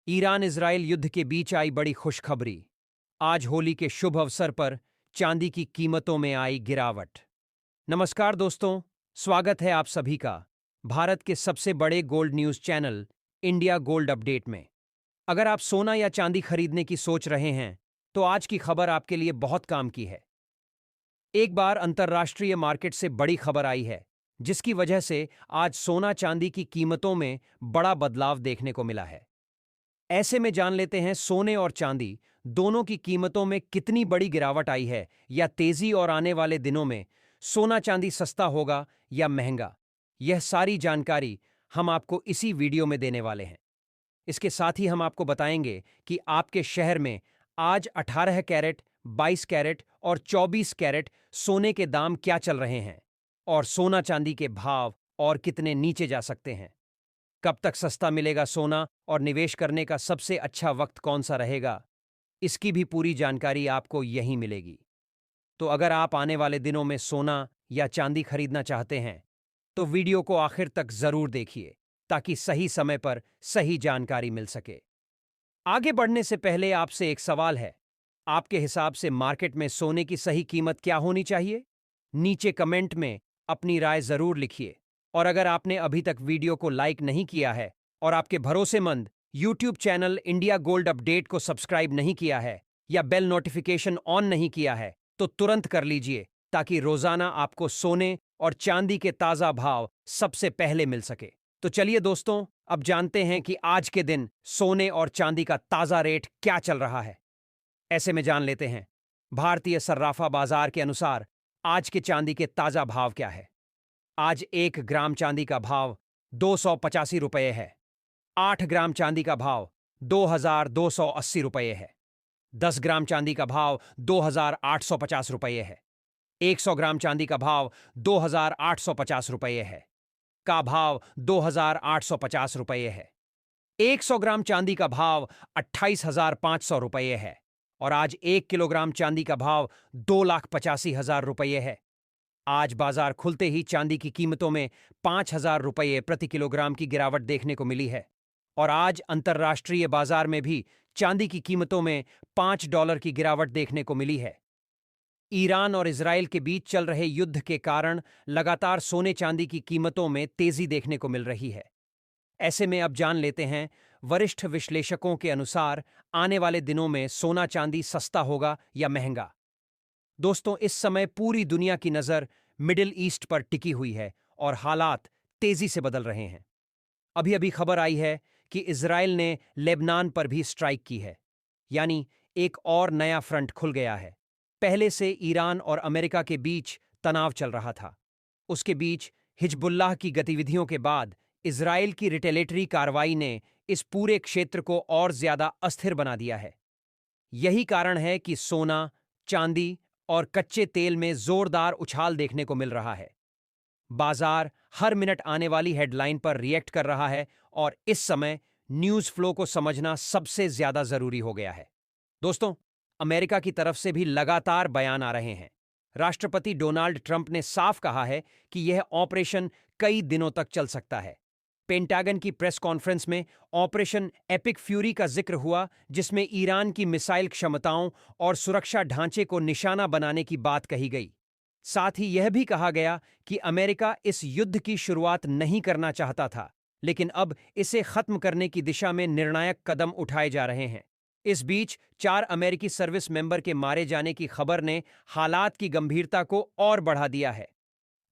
Iran Israel युद्ध के बीच आई बड़ी खुशखबरी। आज होली के शुभ अवसर पर चांदी की कीमतों में आई गिरावट। नमस्कार दोस्तों, स्वागत है आप सभी का भारत के सबसे बड़े gold news channel India gold update में। अगर आप सोना या चांदी खरीदने की सोच रहे हैं तो आज की खबर आपके लिए बहुत काम की है। एक बार अंतर्राष्ट्रीय मार्केट से बड़ी खबर आई है जिसकी वजह से आज सोना चांदी की कीमतों में बड़ा बदलाव देखने को मिला है। ऐसे में जान लेते हैं सोने और चांदी दोनों की कीमतों में कितनी बड़ी गिरावट आई है या तेजी, और आने वाले दिनों में सोना चांदी सस्ता होगा या महंगा। यह सारी जानकारी हम आपको इसी वीडियो में देने वाले हैं। इसके साथ ही हम आपको बताएंगे कि आपके शहर में आज 18 कैरेट, 22 कैरेट और 24 कैरेट सोने के दाम क्या चल रहे हैं और सोना चांदी के भाव और कितने नीचे जा सकते हैं। कब तक सस्ता मिलेगा सोना और निवेश करने का सबसे अच्छा वक्त कौन सा रहेगा, इसकी भी पूरी जानकारी आपको यहीं मिलेगी। तो अगर आप आने वाले दिनों में सोना या चांदी खरीदना चाहते हैं तो वीडियो को आखिर तक जरूर देखिए ताकि सही समय पर सही जानकारी मिल सके। आगे बढ़ने से पहले आपसे एक सवाल है, आपके हिसाब से मार्केट में सोने की सही कीमत क्या होनी चाहिए? नीचे कमेंट में अपनी राय जरूर लिखिए। और अगर आपने अभी तक वीडियो को लाइक नहीं किया है और आपके भरोसेमंद YouTube channel India gold update को सब्सक्राइब नहीं किया है या बेल नोटिफिकेशन ऑन नहीं किया है तो तुरंत कर लीजिए ताकि रोजाना आपको सोने और चांदी के ताजा भाव सबसे पहले मिल सके। तो चलिए दोस्तों, अब जानते हैं कि आज के दिन सोने और चांदी का ताजा रेट क्या चल रहा है। ऐसे में जान लेते हैं भारतीय सर्राफा बाजार के अनुसार आज के चांदी के ताजा भाव क्या है। आज 1 ग्राम चांदी का भाव 285 रुपये है। 8 ग्राम चांदी का भाव 2280 रुपये है। 10 ग्राम चांदी का भाव 2850 रुपये है। 100 ग्राम चांदी का भाव 2850 रुपये है। का भाव 2850 रुपये है। 100 ग्राम चांदी का भाव 28,500 रुपये है। और आज 1 किलोग्राम चांदी का भाव 2,85,000 रुपये है। आज बाजार खुलते ही चांदी की कीमतों में 5,000 रुपये प्रति किलोग्राम की गिरावट देखने को मिली है। और आज अंतर्राष्ट्रीय बाजार में भी चांदी की कीमतों में $5 की गिरावट देखने को मिली है। ईरान और इजराइल के बीच चल रहे युद्ध के कारण लगातार सोने चांदी की कीमतों में तेजी देखने को मिल रही है। ऐसे में अब जान लेते हैं वरिष्ठ विश्लेषकों के अनुसार आने वाले दिनों में सोना चांदी सस्ता होगा या महंगा। दोस्तों, इस समय पूरी दुनिया की नजर मिडिल ईस्ट पर टिकी हुई है और हालात तेजी से बदल रहे हैं। अभी अभी खबर आई है कि इजराइल ने लेबनान पर भी स्ट्राइक की है, यानी एक और नया फ्रंट खुल गया है। पहले से ईरान और अमेरिका के बीच तनाव चल रहा था। उसके बीच हिजबुल्लाह की गतिविधियों के बाद इजराइल की रिटेलिटरी कार्रवाई ने इस पूरे क्षेत्र को और ज्यादा अस्थिर बना दिया है। यही कारण है कि सोना, चांदी और कच्चे तेल में जोरदार उछाल देखने को मिल रहा है। बाजार हर मिनट आने वाली हेडलाइन पर रिएक्ट कर रहा है और इस समय न्यूज फ्लो को समझना सबसे ज्यादा जरूरी हो गया है। दोस्तों, अमेरिका की तरफ से भी लगातार बयान आ रहे हैं। राष्ट्रपति डोनाल्ड ट्रंप ने साफ कहा है कि यह ऑपरेशन कई दिनों तक चल सकता है। पेंटागन की प्रेस कॉन्फ्रेंस में ऑपरेशन एपिक फ्यूरी का जिक्र हुआ, जिसमें ईरान की मिसाइल क्षमताओं और सुरक्षा ढांचे को निशाना बनाने की बात कही गई। साथ ही यह भी कहा गया कि अमेरिका इस युद्ध की शुरुआत नहीं करना चाहता था, लेकिन अब इसे खत्म करने की दिशा में निर्णायक कदम उठाए जा रहे हैं। इस बीच 4 अमेरिकी सर्विस मेंबर के मारे जाने की खबर ने हालात की गंभीरता को और बढ़ा दिया है।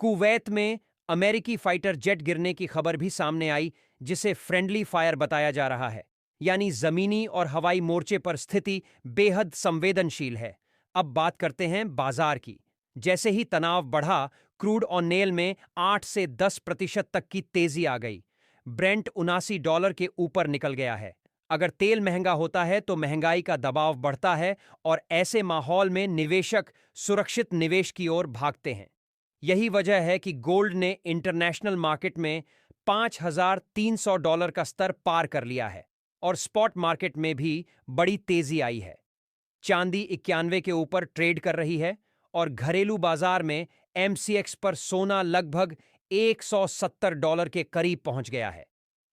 कुवैत में अमेरिकी फाइटर जेट गिरने की खबर भी सामने आई, जिसे फ्रेंडली फायर बताया जा रहा है, यानी जमीनी और हवाई मोर्चे पर स्थिति बेहद संवेदनशील है। अब बात करते हैं बाजार की। जैसे ही तनाव बढ़ा, क्रूड ऑयल में 8 से 10% तक की तेजी आ गई। ब्रेंट $79 के ऊपर निकल गया है। अगर तेल महंगा होता है तो महंगाई का दबाव बढ़ता है और ऐसे माहौल में निवेशक सुरक्षित निवेश की ओर भागते हैं। यही वजह है कि गोल्ड ने इंटरनेशनल मार्केट में $5,300 का स्तर पार कर लिया है और स्पॉट मार्केट में भी बड़ी तेजी आई है। चांदी 91 के ऊपर ट्रेड कर रही है और घरेलू बाजार में एमसीएक्स पर सोना लगभग $170 के करीब पहुंच गया है।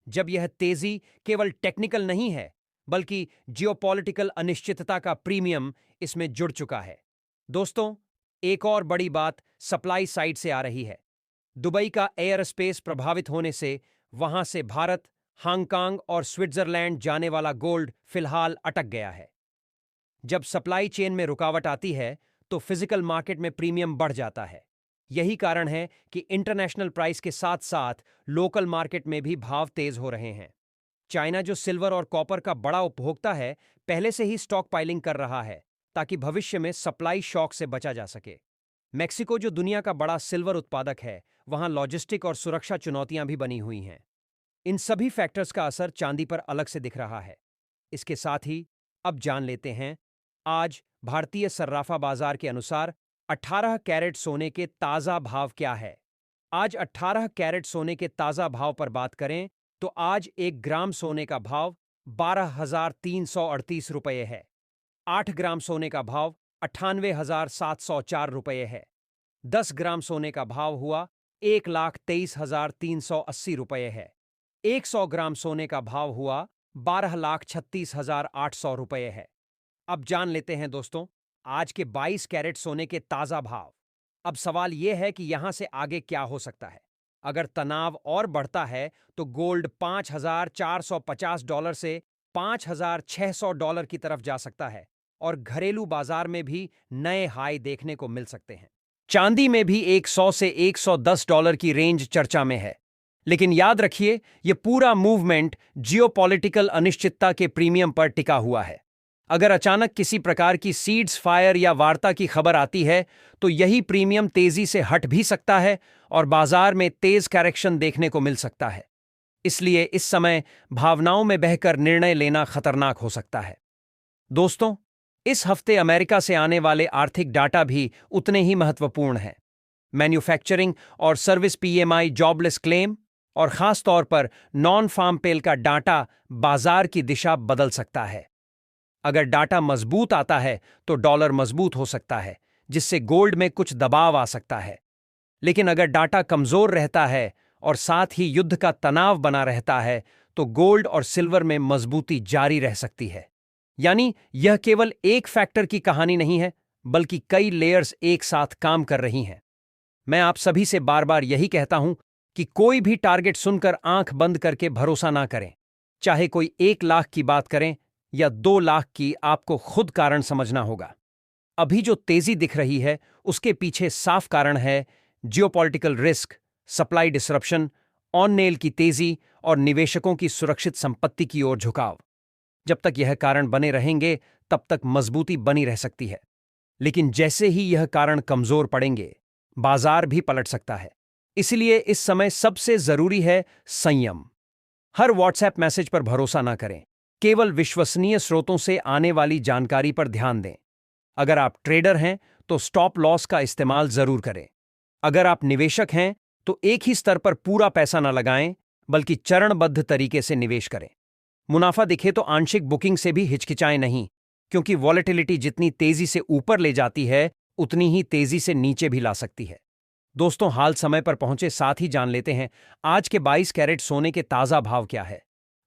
जब यह तेजी केवल टेक्निकल नहीं है, बल्कि जियोपॉलिटिकल अनिश्चितता का प्रीमियम इसमें जुड़ चुका है। दोस्तों, एक और बड़ी बात सप्लाई साइड से आ रही है। दुबई का एयर स्पेस प्रभावित होने से वहां से भारत, हांगकांग और स्विट्जरलैंड जाने वाला गोल्ड फिलहाल अटक गया है। जब सप्लाई चेन में रुकावट आती है तो फिजिकल मार्केट में प्रीमियम बढ़ जाता है। यही कारण है कि इंटरनेशनल प्राइस के साथ साथ लोकल मार्केट में भी भाव तेज हो रहे हैं। चाइना, जो सिल्वर और कॉपर का बड़ा उपभोक्ता है, पहले से ही स्टॉक पाइलिंग कर रहा है ताकि भविष्य में सप्लाई शॉक से बचा जा सके। मेक्सिको, जो दुनिया का बड़ा सिल्वर उत्पादक है, वहां लॉजिस्टिक और सुरक्षा चुनौतियां भी बनी हुई हैं। इन सभी फैक्टर्स का असर चांदी पर अलग से दिख रहा है। इसके साथ ही अब जान लेते हैं आज भारतीय सर्राफा बाजार के अनुसार 18 कैरेट सोने के ताजा भाव क्या है। आज 18 कैरेट सोने के ताजा भाव पर बात करें तो आज 1 ग्राम सोने का भाव 12,338 रुपये है। 8 ग्राम सोने का भाव 98,704 रुपये है। 10 ग्राम सोने का भाव हुआ 1,23,380 रुपये है। 100 ग्राम सोने का भाव हुआ 12,36,800 रुपये है। अब जान लेते हैं दोस्तों आज के 22 कैरेट सोने के ताजा भाव। अब सवाल यह है कि यहां से आगे क्या हो सकता है। अगर तनाव और बढ़ता है तो गोल्ड $5,450 से $5,600 की तरफ जा सकता है और घरेलू बाजार में भी नए हाई देखने को मिल सकते हैं। चांदी में भी 100 से $110 की रेंज चर्चा में है। लेकिन याद रखिए, यह पूरा मूवमेंट जियोपॉलिटिकल अनिश्चितता के प्रीमियम पर टिका हुआ है। अगर अचानक किसी प्रकार की सीड्स फायर या वार्ता की खबर आती है तो यही प्रीमियम तेजी से हट भी सकता है और बाजार में तेज करेक्शन देखने को मिल सकता है। इसलिए इस समय भावनाओं में बहकर निर्णय लेना खतरनाक हो सकता है। दोस्तों, इस हफ्ते अमेरिका से आने वाले आर्थिक डाटा भी उतने ही महत्वपूर्ण हैं। मैन्युफैक्चरिंग और सर्विस पीएमआई, जॉबलेस क्लेम और खास तौर पर नॉन फार्म पेल का डाटा बाजार की दिशा बदल सकता है। अगर डाटा मजबूत आता है तो डॉलर मजबूत हो सकता है, जिससे गोल्ड में कुछ दबाव आ सकता है। लेकिन अगर डाटा कमजोर रहता है और साथ ही युद्ध का तनाव बना रहता है तो गोल्ड और सिल्वर में मजबूती जारी रह सकती है। यानी यह केवल एक फैक्टर की कहानी नहीं है, बल्कि कई लेयर्स एक साथ काम कर रही हैं। मैं आप सभी से बार बार यही कहता हूं कि कोई भी टारगेट सुनकर आंख बंद करके भरोसा ना करें। चाहे कोई 1 लाख की बात करें या 2 लाख की, आपको खुद कारण समझना होगा। अभी जो तेजी दिख रही है उसके पीछे साफ कारण है geopolitical risk, supply disruption, on nail की तेजी और निवेशकों की सुरक्षित संपत्ति की ओर झुकाव। जब तक यह कारण बने रहेंगे तब तक मजबूती बनी रह सकती है। लेकिन जैसे ही यह कारण कमजोर पड़ेंगे, बाजार भी पलट सकता है। इसलिए इस समय सबसे जरूरी है संयम। हर व्हाट्सएप मैसेज पर भरोसा ना करें। केवल विश्वसनीय स्रोतों से आने वाली जानकारी पर ध्यान दें। अगर आप ट्रेडर हैं तो स्टॉप लॉस का इस्तेमाल जरूर करें। अगर आप निवेशक हैं तो एक ही स्तर पर पूरा पैसा न लगाएं, बल्कि चरणबद्ध तरीके से निवेश करें। मुनाफा दिखे तो आंशिक बुकिंग से भी हिचकिचाएं नहीं, क्योंकि वॉलेटिलिटी जितनी तेजी से ऊपर ले जाती है उतनी ही तेजी से नीचे भी ला सकती है। दोस्तों, हाल समय पर पहुंचे, साथ ही जान लेते हैं आज के 22 कैरेट सोने के ताजा भाव क्या है।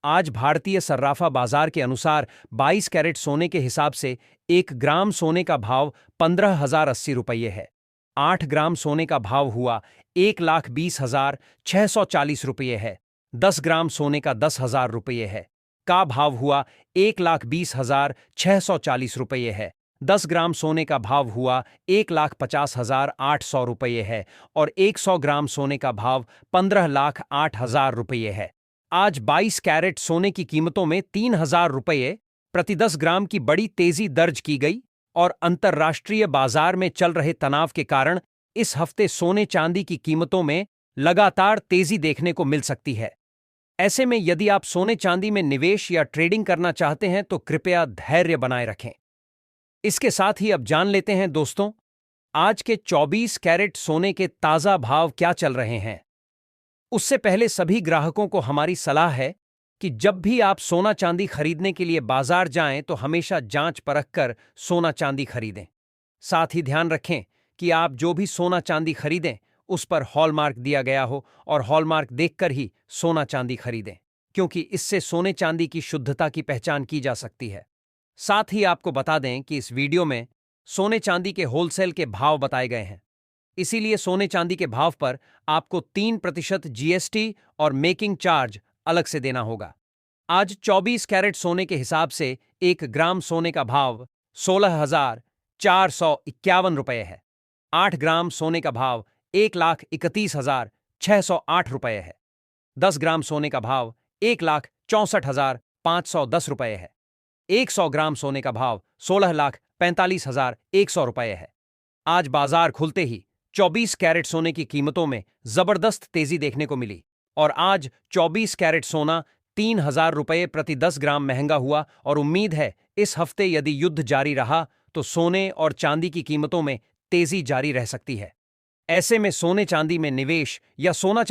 आज भारतीय सर्राफा बाजार के अनुसार 22 कैरेट सोने के हिसाब से 1 ग्राम सोने का भाव 15,080 रुपये है। 8 ग्राम सोने का भाव हुआ 1,20,640 रुपये है। 10 ग्राम सोने का 10,000 रुपये है का भाव हुआ 1,20,640 रुपये है। 10 ग्राम सोने का भाव हुआ 1,50,800 रुपये है और 100 ग्राम सोने का भाव 15,08,000 रुपये है। आज 22 कैरेट सोने की कीमतों में 3,000 रुपये प्रति 10 ग्राम की बड़ी तेजी दर्ज की गई और अंतर्राष्ट्रीय बाजार में चल रहे तनाव के कारण इस हफ्ते सोने चांदी की कीमतों में लगातार तेजी देखने को मिल सकती है। ऐसे में यदि आप सोने चांदी में निवेश या ट्रेडिंग करना चाहते हैं तो कृपया धैर्य बनाए रखें। इसके साथ ही अब जान लेते हैं दोस्तों, आज के 24 कैरेट सोने के ताजा भाव क्या चल रहे हैं। उससे पहले सभी ग्राहकों को हमारी सलाह है कि जब भी आप सोना चांदी खरीदने के लिए बाजार जाएं तो हमेशा जांच परख कर सोना चांदी खरीदें। साथ ही ध्यान रखें कि आप जो भी सोना चांदी खरीदें उस पर हॉलमार्क दिया गया हो और हॉलमार्क देखकर ही सोना चांदी खरीदें। क्योंकि इससे सोने चांदी की शुद्धता की पहचान की जा सकती है। साथ ही आपको बता दें कि इस वीडियो में सोने चांदी के होलसेल के भाव बताए गए हैं, इसीलिए सोने चांदी के भाव पर आपको 3% जीएसटी और मेकिंग चार्ज अलग से देना होगा। आज 24 कैरेट सोने के हिसाब से 1 ग्राम सोने का भाव 16,451 रुपये है। 8 ग्राम सोने का भाव 1,31,608 रुपये है। 10 ग्राम सोने का भाव 1,64,510 रुपये है। 100 ग्राम सोने का भाव 16,45,100 रुपये है। आज बाजार खुलते ही 24 कैरेट सोने की कीमतों में जबरदस्त तेजी देखने को मिली और आज 24 कैरेट सोना 3,000 रुपये प्रति 10 ग्राम महंगा हुआ और उम्मीद है इस हफ्ते यदि युद्ध जारी रहा तो सोने और चांदी की कीमतों में तेजी जारी रह सकती है। ऐसे में सोने चांदी में निवेश या सोना